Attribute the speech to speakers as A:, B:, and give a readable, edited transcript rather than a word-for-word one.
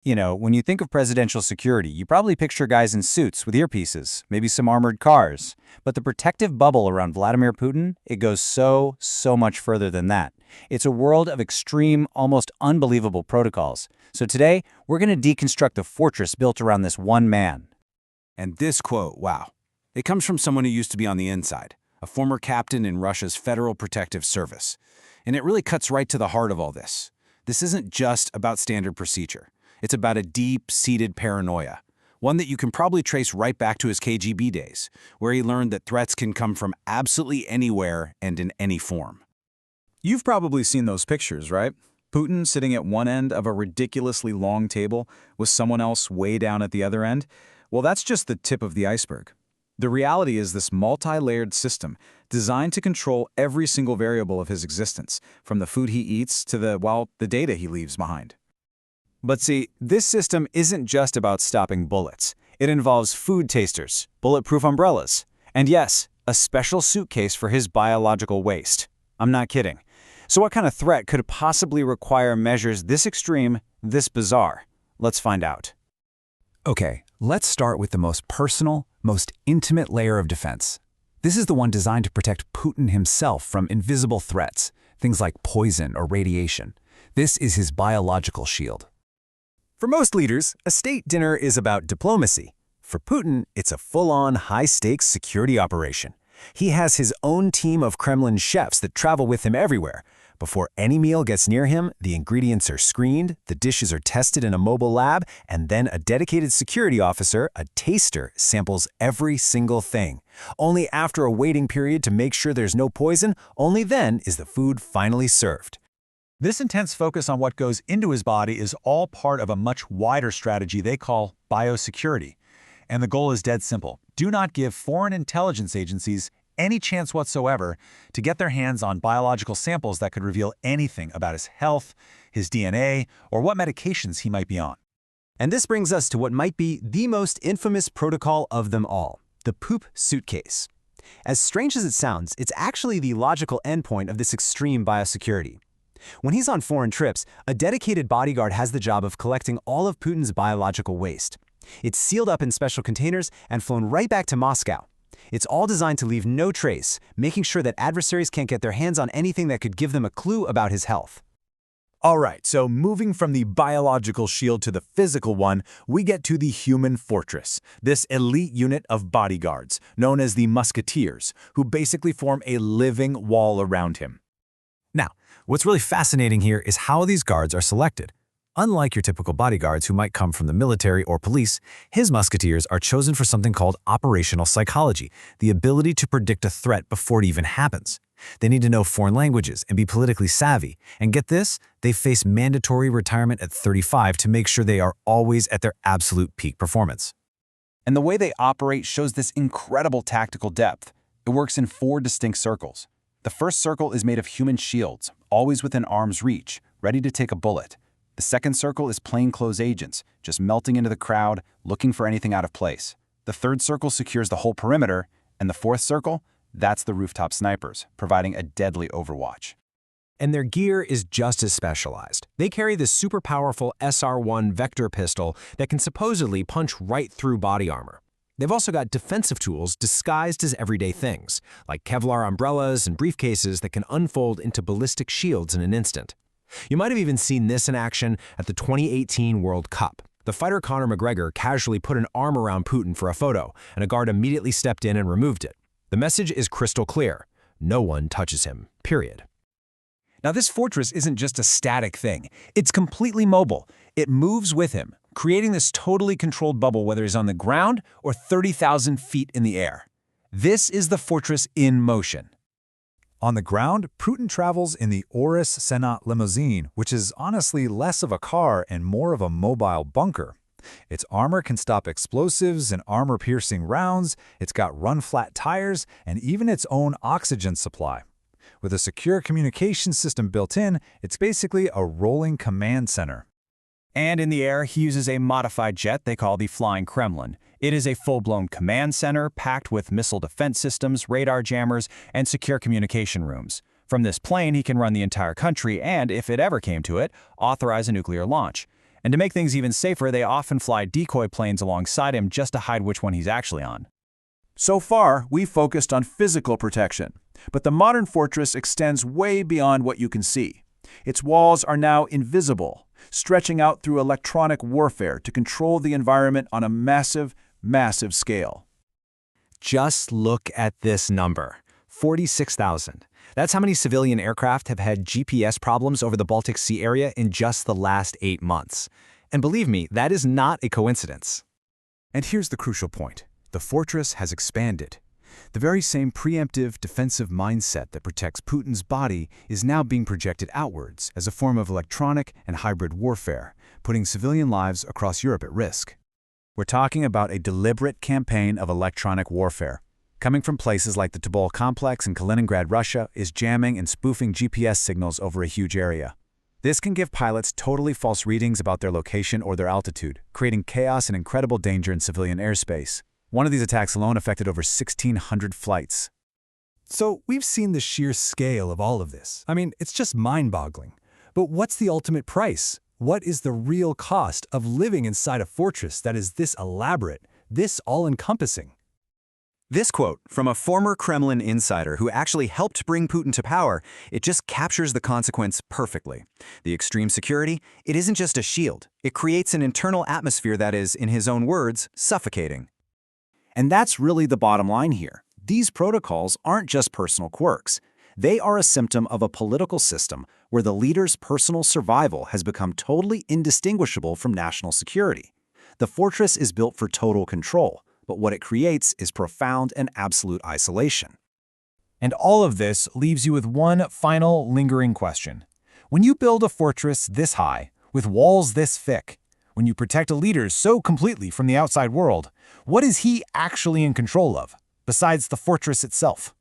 A: When you think of presidential security, you probably picture guys in suits with earpieces, maybe some armored cars. But the protective bubble around Vladimir Putin, it goes so much further than that. It's a world of extreme, almost unbelievable protocols. So today, we're going to deconstruct the fortress built around this one man.
B: And this quote, wow, it comes from someone who used to be on the inside, a former captain in Russia's Federal Protective Service. And it really cuts right to the heart of all this. This isn't just about standard procedure. It's about a deep-seated paranoia, one that you can probably trace right back to his KGB days, where he learned that threats can come from absolutely anywhere and in any form.
C: You've probably seen those pictures, right? Putin sitting at one end of a ridiculously long table with someone else way down at the other end. Well, that's just the tip of the iceberg. The reality is this multi-layered system designed to control every single variable of his existence, from the food he eats to the data he leaves behind.
A: But see, this system isn't just about stopping bullets. It involves food tasters, bulletproof umbrellas, and yes, a special suitcase for his biological waste. I'm not kidding. So what kind of threat could possibly require measures this extreme, this bizarre? Let's find out.
D: Okay, let's start with the most personal, most intimate layer of defense. This is the one designed to protect Putin himself from invisible threats, things like poison or radiation. This is his biological shield.
E: For most leaders, a state dinner is about diplomacy. For Putin, it's a full-on, high-stakes security operation. He has his own team of Kremlin chefs that travel with him everywhere. Before any meal gets near him, the ingredients are screened, the dishes are tested in a mobile lab, and then a dedicated security officer, a taster, samples every single thing. Only after a waiting period to make sure there's no poison, only then is the food finally served.
F: This intense focus on what goes into his body is all part of a much wider strategy they call biosecurity. And the goal is dead simple. Do not give foreign intelligence agencies any chance whatsoever to get their hands on biological samples that could reveal anything about his health, his DNA, or what medications he might be on.
E: And this brings us to what might be the most infamous protocol of them all, the poop suitcase. As strange as it sounds, it's actually the logical endpoint of this extreme biosecurity. When he's on foreign trips, a dedicated bodyguard has the job of collecting all of Putin's biological waste. It's sealed up in special containers and flown right back to Moscow. It's all designed to leave no trace, making sure that adversaries can't get their hands on anything that could give them a clue about his health.
G: All right, so moving from the biological shield to the physical one, we get to the human fortress, this elite unit of bodyguards, known as the Musketeers, who basically form a living wall around him. Now, what's really fascinating here is how these guards are selected. Unlike your typical bodyguards who might come from the military or police, his musketeers are chosen for something called operational psychology, the ability to predict a threat before it even happens. They need to know foreign languages and be politically savvy. And get this, they face mandatory retirement at 35 to make sure they are always at their absolute peak performance.
A: And the way they operate shows this incredible tactical depth. It works in 4 distinct circles. The first circle is made of human shields, always within arm's reach, ready to take a bullet. The second circle is plainclothes agents, just melting into the crowd, looking for anything out of place. The third circle secures the whole perimeter, and the fourth circle, that's the rooftop snipers, providing a deadly overwatch.
E: And their gear is just as specialized. They carry this super powerful SR-1 Vector pistol that can supposedly punch right through body armor. They've also got defensive tools disguised as everyday things, like Kevlar umbrellas and briefcases that can unfold into ballistic shields in an instant. You might have even seen this in action at the 2018 World Cup. The fighter Conor McGregor casually put an arm around Putin for a photo, and a guard immediately stepped in and removed it. The message is crystal clear. No one touches him, period.
C: Now, this fortress isn't just a static thing. It's completely mobile. It moves with him, creating this totally controlled bubble whether he's on the ground or 30,000 feet in the air. This is the fortress in motion.
H: On the ground, Putin travels in the Oris Senat limousine, which is honestly less of a car and more of a mobile bunker. Its armor can stop explosives and armor-piercing rounds, it's got run-flat tires, and even its own oxygen supply. With a secure communication system built in, it's basically a rolling command center.
A: And in the air, he uses a modified jet they call the Flying Kremlin. It is a full-blown command center packed with missile defense systems, radar jammers, and secure communication rooms. From this plane, he can run the entire country and, if it ever came to it, authorize a nuclear launch. And to make things even safer, they often fly decoy planes alongside him just to hide which one he's actually on.
C: So far, we focused on physical protection, but the modern fortress extends way beyond what you can see. Its walls are now invisible, stretching out through electronic warfare to control the environment on a massive, massive scale.
E: Just look at this number, 46,000. That's how many civilian aircraft have had GPS problems over the Baltic Sea area in just the last 8 months. And believe me, that is not a coincidence.
C: And here's the crucial point. The fortress has expanded. The very same preemptive, defensive mindset that protects Putin's body is now being projected outwards as a form of electronic and hybrid warfare, putting civilian lives across Europe at risk. We're talking about a deliberate campaign of electronic warfare. Coming from places like the Tobol complex in Kaliningrad, Russia, is jamming and spoofing GPS signals over a huge area. This can give pilots totally false readings about their location or their altitude, creating chaos and incredible danger in civilian airspace. One of these attacks alone affected over 1,600 flights.
H: So we've seen the sheer scale of all of this. I mean, it's just mind-boggling. But what's the ultimate price? What is the real cost of living inside a fortress that is this elaborate, this all-encompassing?
B: This quote from a former Kremlin insider who actually helped bring Putin to power, it just captures the consequence perfectly. The extreme security, it isn't just a shield. It creates an internal atmosphere that is, in his own words, suffocating.
C: And that's really the bottom line here. These protocols aren't just personal quirks. They are a symptom of a political system where the leader's personal survival has become totally indistinguishable from national security. The fortress is built for total control, but what it creates is profound and absolute isolation.
A: And all of this leaves you with one final lingering question. When you build a fortress this high, with walls this thick, when you protect a leader so completely from the outside world, what is he actually in control of, besides the fortress itself?